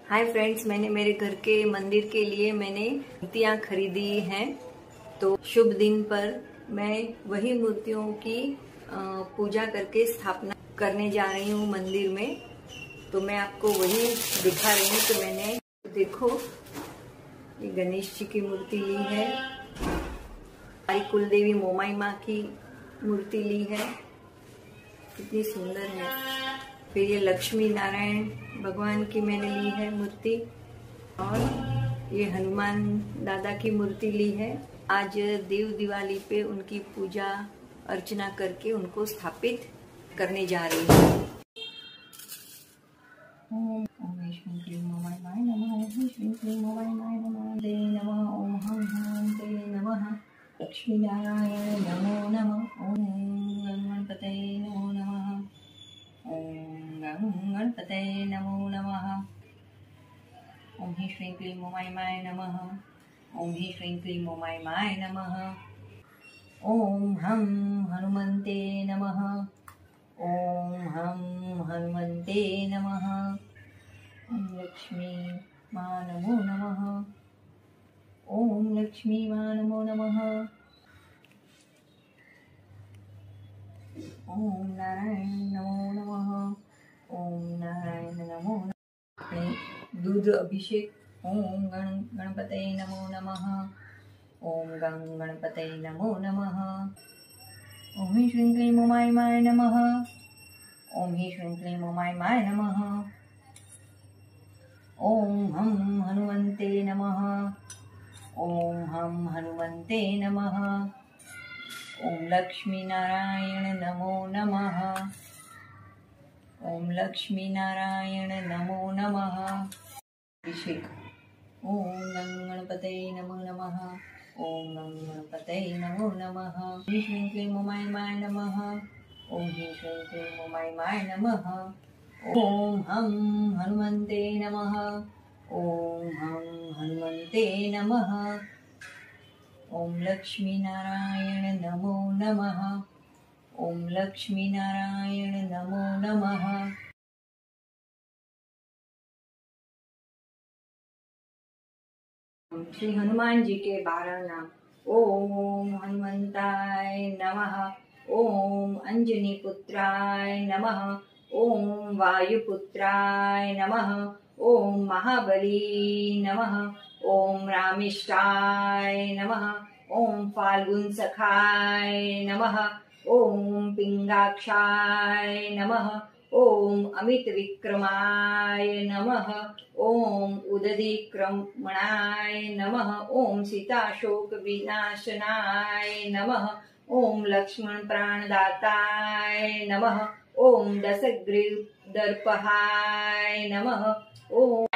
Hi friends, मैंने मेरे घर के मंदिर के लिए मैंने मूर्तियाँ खरीदी हैं। तो शुभ दिन पर मैं वही मूर्तियों की पूजा करके स्थापना करने जा रही हूँ मंदिर में। तो मैं आपको वही दिखा रही हूँ। तो मैंने देखो, ये गणेश जी की मूर्ति ली है, हमारी कुलदेवी मोमाई माँ की मूर्ति ली है, कितनी सुंदर है। फिर ये लक्ष्मी नारायण भगवान की मैंने ली है मूर्ति, और ये हनुमान दादा की मूर्ति ली है। आज देव दिवाली पे उनकी पूजा अर्चना करके उनको स्थापित करने जा रही हूँ। ओम विष्णु क्लीं मोमाय माय नमः। ओम विष्णु क्लीं मोमाय माय नमः। दे नमः। ओम हम ते नमः। लक्ष्मी नारायण नमो नमः। ओम गणपते नमो नमः। ओम गणपते नमो नमः। ओम ह्रीं श्रीं क्लीं मोमाय माय नमः। ओम ह्रीं श्रीं क्लीं मोमाय माय नमः। ओम हम हनुमन्ते नमः। ओम हम हनुमन्ते नमः। ओम लक्ष्मी मां नमो नमः। ओम लक्ष्मी मां नमो नमः। ओम नारायण नमो नमः। ओम नारायण नमो नमः। दूध अभिषेक। ओम गणपते नमो नमः। ओम गणपते नमो नमः। ओम ह्रीं श्रीं क्लीं मोमाय माय नमः। ओम ह्रीं श्रीं क्लीं मोमाय माय नमः। ओम हम हनुमन्ते नमः। ओम हम हनुमन्ते नमः। ओम लक्ष्मी नारायण नमो नमः। ओम लक्ष्मी नारायण नमो नमः। अभिषेक। ओम गणपते नमो नमः। ओम गणपते नमो नमः। ह्रीं श्रीं क्लीं मोमाय माय नमः। ओम ह्रीं श्रीं क्लीं मोमाय माय नमः। ओम हम हनुमन्ते नमः। ओम हम हनुमन्ते नमः। ओम लक्ष्मी नारायण नमो नमः। ओम लक्ष्मी नारायण नमो नमः। श्री हनुमान जी के 12 नाम। ओम हनुमंताय नमः। ओम अंजनी पुत्राय नमः। ओम वायुपुत्राय नमः। ओम महाबली नमः। ओम रामिष्ठाय नमः। ओम फाल्गुन सखाय नमः। ओम पिंगाक्षाय नमः। ओम अमित विक्रमाय नमः। ओम उदधिक्रमणाय नमः। ओम सीताशोक विनाशनाय नमः। ओम लक्ष्मण प्राणदाताय नमः। ओम दशग्रीव दर्पहाय नमः। ओम